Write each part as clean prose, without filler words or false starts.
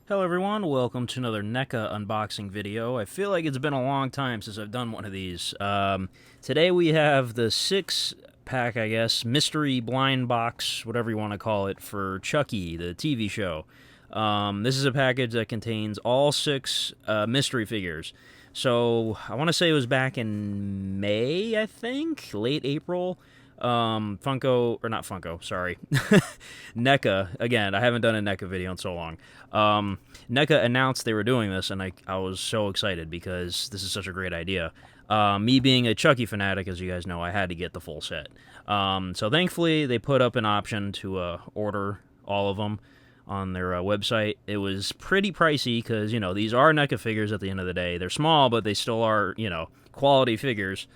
Hello everyone, welcome to another NECA unboxing video. I feel like it's been a long time since I've done one of these. Today we have the 6-pack, I guess, mystery blind box, whatever you want to call it, for Chucky, the TV show. This is a package that contains all 6 mystery figures. So, I want to say it was back in May, I think? Late April? Funko, or not Funko, sorry. NECA, again, I haven't done a NECA video in so long. NECA announced they were doing this, and I was so excited because this is such a great idea. Me being a Chucky fanatic, as you guys know, I had to get the full set. So thankfully, they put up an option to order all of them on their website. It was pretty pricey because, you know, these are NECA figures at the end of the day. They're small, but they still are, you know, quality figures.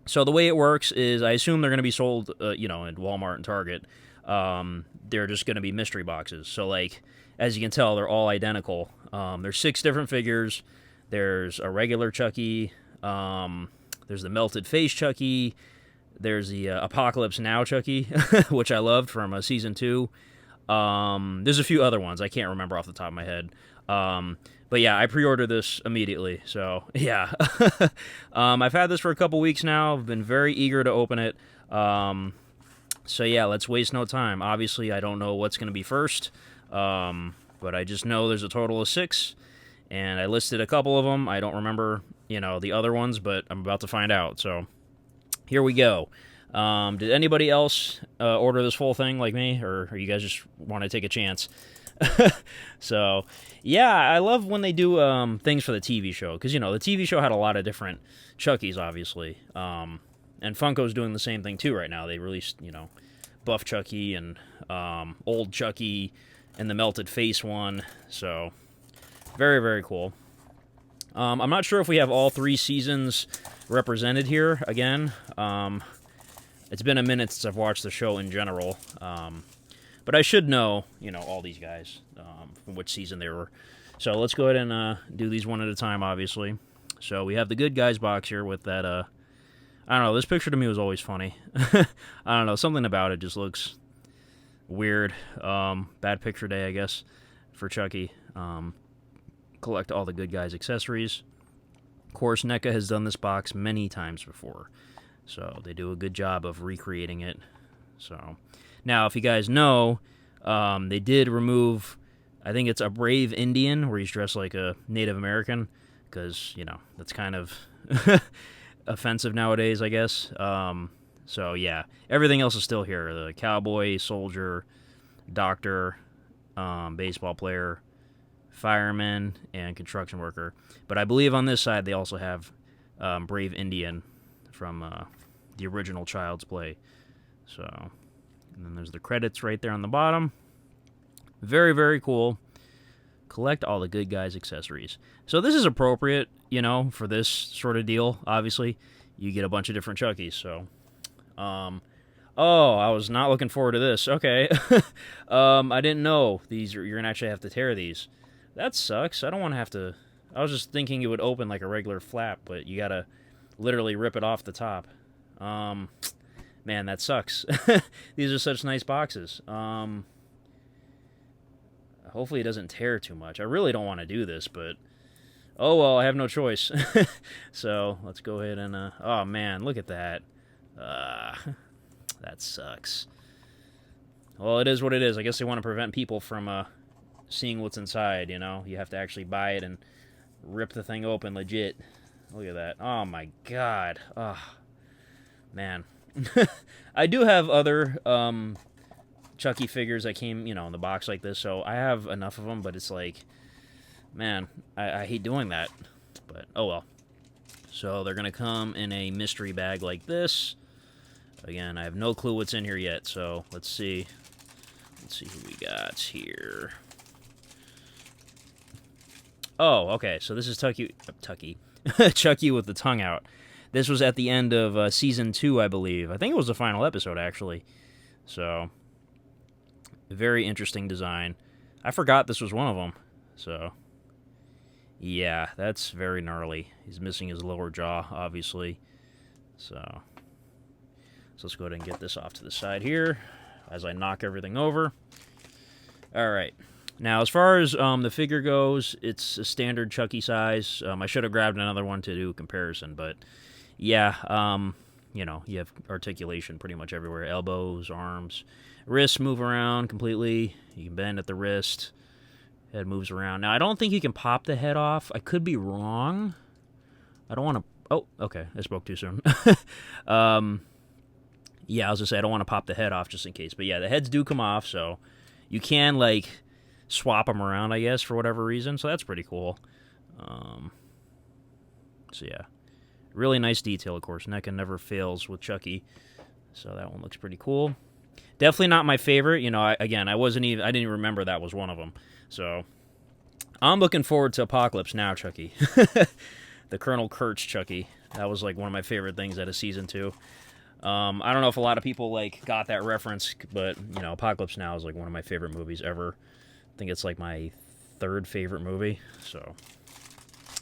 So the way it works is I assume they're going to be sold, you know, in Walmart and Target. They're just going to be mystery boxes. So, like, as you can tell, they're all identical. There's 6 different figures. There's a regular Chucky. There's the melted face Chucky. There's the Apocalypse Now Chucky, which I loved from Season 2. There's a few other ones. I can't remember off the top of my head. But yeah, I pre-ordered this immediately, so yeah. I've had this for a couple weeks now. I've been very eager to open it. So yeah, let's waste no time. Obviously, I don't know what's going to be first, but I just know there's a total of 6, and I listed a couple of them. I don't remember, you know, the other ones, but I'm about to find out, so here we go. Did anybody else order this whole thing like me, or you guys just want to take a chance? So, yeah, I love when they do things for the TV show, because, you know, the TV show had a lot of different Chuckies, obviously, and Funko's doing the same thing, too, right now. They released, you know, Buff Chucky and Old Chucky and the Melted Face one, so very, very cool. I'm not sure if we have all 3 seasons represented here again. It's been a minute since I've watched the show in general, but I should know, you know, all these guys, from which season they were. So let's go ahead and do these one at a time, obviously. So we have the Good Guys box here with that, I don't know, this picture to me was always funny. I don't know, something about it just looks weird. Bad picture day, I guess, for Chucky. Collect all the Good Guys accessories. Of course, NECA has done this box many times before, so they do a good job of recreating it. So now, if you guys know, they did remove, I think it's a Brave Indian, where he's dressed like a Native American, because, you know, that's kind of offensive nowadays, I guess. So, yeah, everything else is still here. The cowboy, soldier, doctor, baseball player, fireman, and construction worker. But I believe on this side they also have Brave Indian from the original Child's Play. So, and then there's the credits right there on the bottom. Very, very cool. Collect all the Good Guys accessories. So this is appropriate, you know, for this sort of deal. Obviously, you get a bunch of different Chuckies. So, oh, I was not looking forward to this. Okay, I didn't know you're gonna actually have to tear these. That sucks. I don't want to have to. I was just thinking it would open like a regular flap, but you gotta literally rip it off the top. Man, that sucks. These are such nice boxes. Hopefully it doesn't tear too much. I really don't want to do this, but oh well, I have no choice. So let's go ahead and oh man, look at that. That sucks. Well, it is what it is. I guess they want to prevent people from seeing what's inside, you know? You have to actually buy it and rip the thing open legit. Look at that. Oh my god. Oh, man. I do have other Chucky figures that came, you know, in the box like this, so I have enough of them, but it's like, man, I hate doing that. But, oh well. So they're going to come in a mystery bag like this. Again, I have no clue what's in here yet, so let's see. Let's see who we got here. Oh, okay, so this is Chucky with the tongue out. This was at the end of Season 2, I believe. I think it was the final episode, actually. So, very interesting design. I forgot this was one of them. So, yeah, that's very gnarly. He's missing his lower jaw, obviously. So let's go ahead and get this off to the side here as I knock everything over. All right. Now, as far as the figure goes, it's a standard Chucky size. I should have grabbed another one to do a comparison, but yeah, you know, you have articulation pretty much everywhere. Elbows, arms, wrists move around completely. You can bend at the wrist. Head moves around. Now, I don't think you can pop the head off. I could be wrong. I don't want to... Oh, okay. I spoke too soon. Yeah, I was going to say, I don't want to pop the head off just in case. But yeah, the heads do come off, so you can, like, swap them around, I guess, for whatever reason. So that's pretty cool. So yeah. Really nice detail, of course. NECA never fails with Chucky. So that one looks pretty cool. Definitely not my favorite. You know, I didn't even remember that was one of them. So I'm looking forward to Apocalypse Now Chucky. The Colonel Kurtz Chucky. That was like one of my favorite things out of season 2. I don't know if a lot of people like got that reference, but you know, Apocalypse Now is like one of my favorite movies ever. I think it's like my 3rd favorite movie. So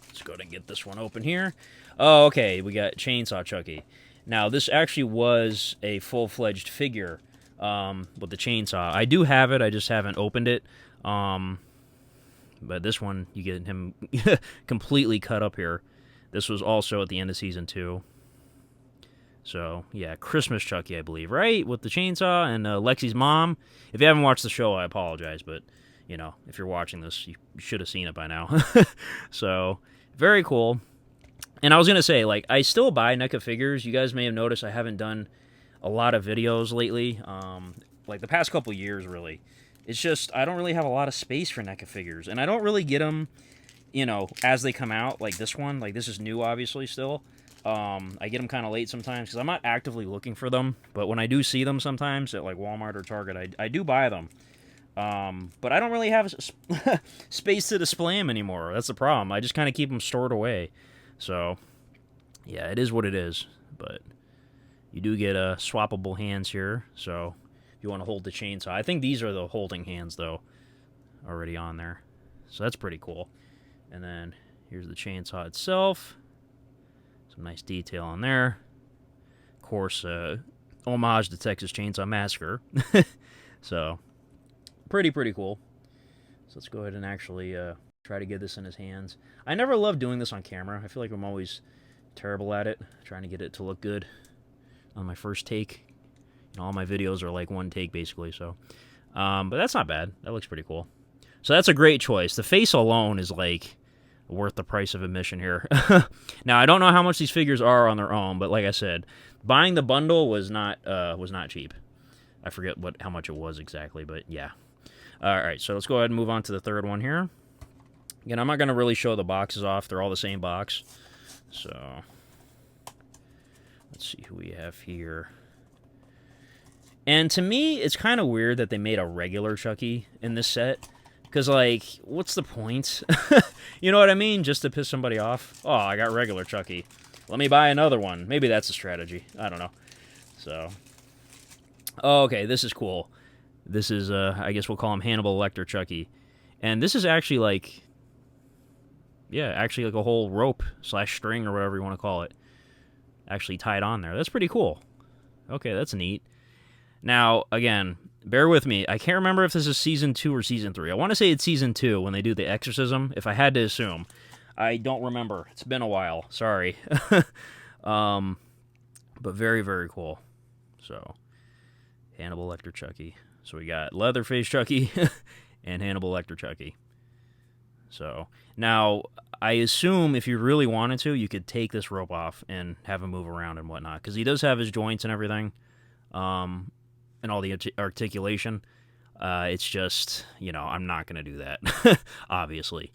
let's go ahead and get this one open here. Oh, okay, we got Chainsaw Chucky. Now this actually was a full-fledged figure with the chainsaw. I do have it. I just haven't opened it. But this one, you get him completely cut up here. This was also at the end of season 2. So, yeah, Christmas Chucky, I believe, right? With the chainsaw and Lexi's mom. If you haven't watched the show, I apologize, but, you know, if you're watching this, you should have seen it by now. So, very cool. And I was going to say, like, I still buy NECA figures. You guys may have noticed I haven't done a lot of videos lately, like the past couple years, really. It's just, I don't really have a lot of space for NECA figures, and I don't really get them, you know, as they come out, like this one. Like, this is new, obviously, still. I get them kind of late sometimes, because I'm not actively looking for them, but when I do see them sometimes at, like, Walmart or Target, I do buy them. But I don't really have space to display them anymore. That's the problem. I just kind of keep them stored away. So, yeah, it is what it is, but you do get swappable hands here, so if you want to hold the chainsaw. I think these are the holding hands, though, already on there. So that's pretty cool. And then here's the chainsaw itself. Some nice detail on there. Of course, homage to Texas Chainsaw Massacre. So, pretty cool. So let's go ahead and actually try to get this in his hands. I never love doing this on camera. I feel like I'm always terrible at it, trying to get it to look good on my first take. You know, all my videos are like one take, basically, so. But that's not bad. That looks pretty cool. So that's a great choice. The face alone is, like, worth the price of admission here. Now, I don't know how much these figures are on their own, but like I said, buying the bundle was not cheap. I forget how much it was exactly, but yeah. All right, so let's go ahead and move on to the third one here. Again, I'm not going to really show the boxes off. They're all the same box. So, let's see who we have here. And to me, it's kind of weird that they made a regular Chucky in this set. Because, like, what's the point? You know what I mean? Just to piss somebody off. Oh, I got regular Chucky. Let me buy another one. Maybe that's a strategy. I don't know. So, oh, okay, this is cool. This is, I guess we'll call him Hannibal Lecter Chucky. And this is actually, like, yeah, actually like a whole rope / string or whatever you want to call it. Actually tied on there. That's pretty cool. Okay, that's neat. Now, again, bear with me. I can't remember if this is Season 2 or Season 3. I want to say it's Season 2 when they do the exorcism, if I had to assume. I don't remember. It's been a while. Sorry. But very cool. So, Hannibal Lecter Chucky. So we got Leatherface Chucky and Hannibal Lecter Chucky. So, now, I assume if you really wanted to, you could take this rope off and have him move around and whatnot. Because he does have his joints and everything. And all the articulation. It's just, you know, I'm not going to do that, obviously.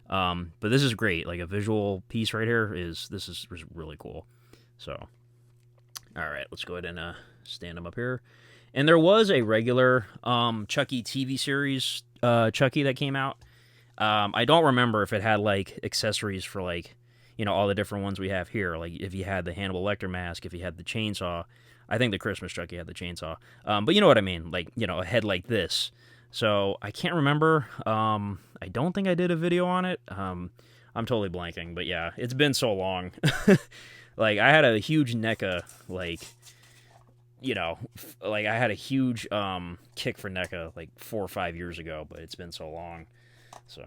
But this is great. Like, a visual piece right here this is really cool. So, all right, let's go ahead and stand him up here. And there was a regular Chucky TV series, Chucky, that came out. I don't remember if it had, like, accessories for, like, you know, all the different ones we have here. Like, if you had the Hannibal Lecter mask, if you had the chainsaw. I think the Christmas Chucky had the chainsaw. But you know what I mean. Like, you know, a head like this. So, I can't remember. I don't think I did a video on it. I'm totally blanking. But yeah, it's been so long. Like, I had a huge NECA, like, you know, like I had a huge kick for NECA like 4 or 5 years ago, but it's been so long. So,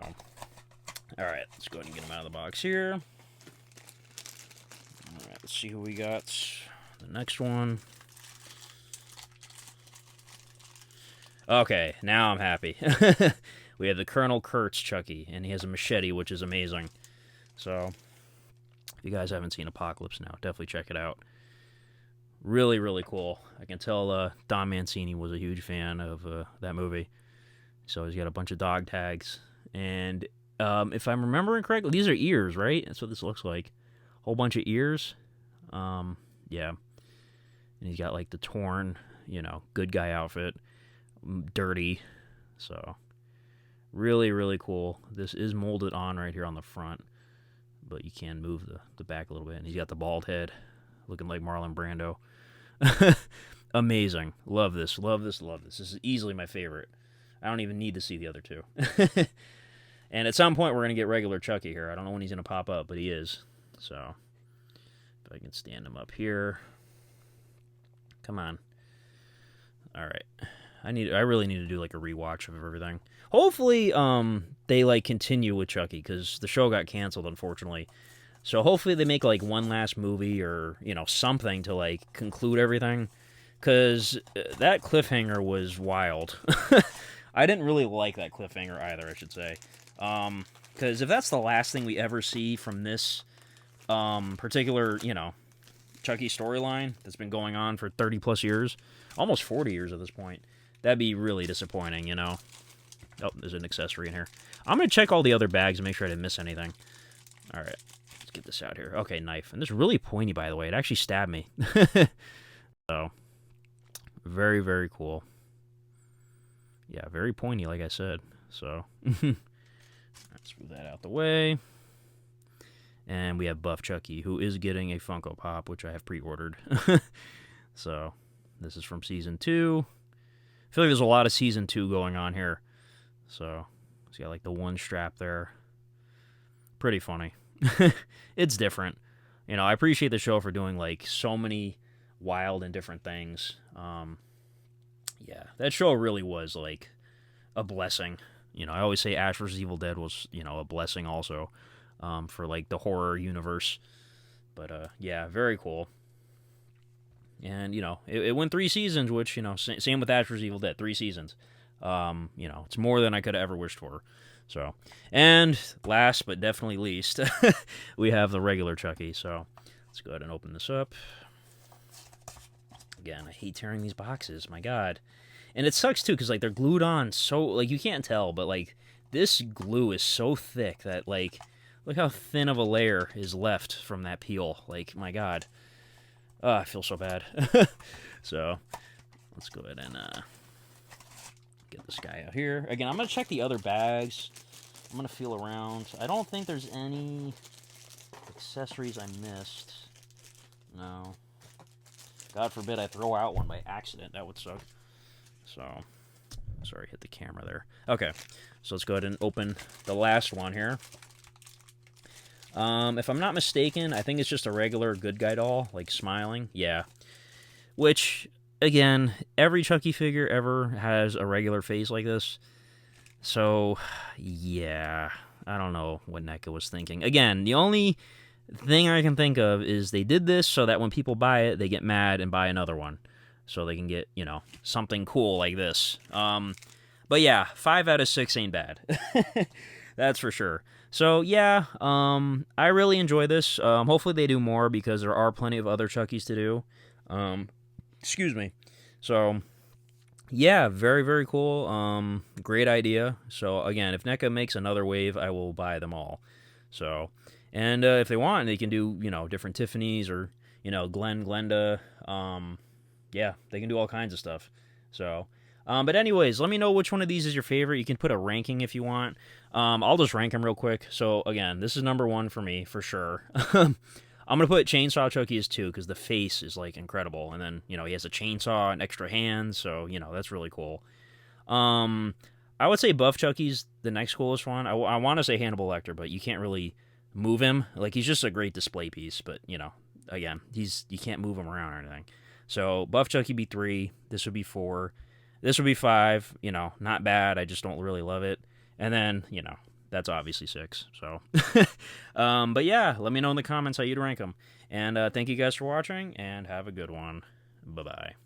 all right, let's go ahead and get them out of the box here. All right, let's see who we got. The next one. Okay, now I'm happy. We have the Colonel Kurtz Chucky, and he has a machete, which is amazing. So, if you guys haven't seen Apocalypse Now, definitely check it out. Really, really cool. I can tell Don Mancini was a huge fan of that movie. So he's got a bunch of dog tags. And if I'm remembering correctly, these are ears, right? That's what this looks like. Whole bunch of ears. Yeah. And he's got like the torn, good guy outfit. Dirty. So really, really cool. This is molded on right here on the front. But you can move the back a little bit. And he's got the bald head. Looking like Marlon Brando. Amazing. Love this, love this, love this. This is easily my favorite. I don't even need to see the other two. And at some point, we're going to get regular Chucky here. I don't know when he's going to pop up, but he is. So, if I can stand him up here. Come on. All right. I really need to do like a rewatch of everything. Hopefully, they like continue with Chucky, because the show got canceled, unfortunately. So hopefully they make like one last movie or, something to like conclude everything. Because that cliffhanger was wild. I didn't really like that cliffhanger either, I should say. Because if that's the last thing we ever see from this particular, Chucky storyline that's been going on for 30 plus years, almost 40 years at this point, that'd be really disappointing, Oh, there's an accessory in here. I'm going to check all the other bags and make sure I didn't miss anything. All right. Get this out here. Okay, knife. And this is really pointy, by the way. It actually stabbed me. So, very, very cool. Yeah, very pointy, like I said. So, let's move that out the way. And we have Buff Chucky, who is getting a Funko Pop, which I have pre-ordered. So, this is from Season 2. I feel like there's a lot of Season 2 going on here. So, he's got like the one strap there. Pretty funny. It's different. I appreciate the show for doing like so many wild and different things. Yeah, that show really was like a blessing. I always say Ash vs. Evil Dead was, a blessing also for like the horror universe. But yeah, very cool. And, it went 3 seasons, which, same with Ash vs. Evil Dead, 3 seasons. It's more than I could have ever wished for. So, and last but definitely least, we have the regular Chucky. So, let's go ahead and open this up. Again, I hate tearing these boxes. My God. And it sucks, too, because, like, they're glued on so, like, you can't tell, but, like, this glue is so thick that, like, look how thin of a layer is left from that peel. Like, my God. I feel so bad. So, let's go ahead and, get this guy out here. Again, I'm going to check the other bags. I'm going to feel around. I don't think there's any accessories I missed. No. God forbid I throw out one by accident. That would suck. So, sorry, hit the camera there. Okay, so let's go ahead and open the last one here. If I'm not mistaken, I think it's just a regular good guy doll, like smiling. Yeah. Which, again, every Chucky figure ever has a regular face like this. So, yeah, I don't know what NECA was thinking. Again, the only thing I can think of is they did this so that when people buy it, they get mad and buy another one. So they can get, something cool like this. But yeah, 5 out of 6 ain't bad. That's for sure. So, yeah, I really enjoy this. Hopefully they do more because there are plenty of other Chuckies to do. Excuse me. So, yeah, very, very cool. Great idea. So, again, if NECA makes another wave, I will buy them all. So, and if they want, they can do, different Tiffany's or, Glenda. Yeah, they can do all kinds of stuff. So, but anyways, let me know which one of these is your favorite. You can put a ranking if you want. I'll just rank them real quick. So, again, this is number 1 for me, for sure. I'm going to put Chainsaw Chucky as 2 because the face is, like, incredible. And then, he has a chainsaw and extra hands, so, that's really cool. I would say Buff Chucky's the next coolest one. I want to say Hannibal Lecter, but you can't really move him. Like, he's just a great display piece, but, again, you can't move him around or anything. So Buff Chucky be 3. This would be 4. This would be 5. You know, not bad. I just don't really love it. And then, you know, that's obviously 6. So, but yeah, let me know in the comments how you'd rank them. And thank you guys for watching, and have a good one. Bye-bye.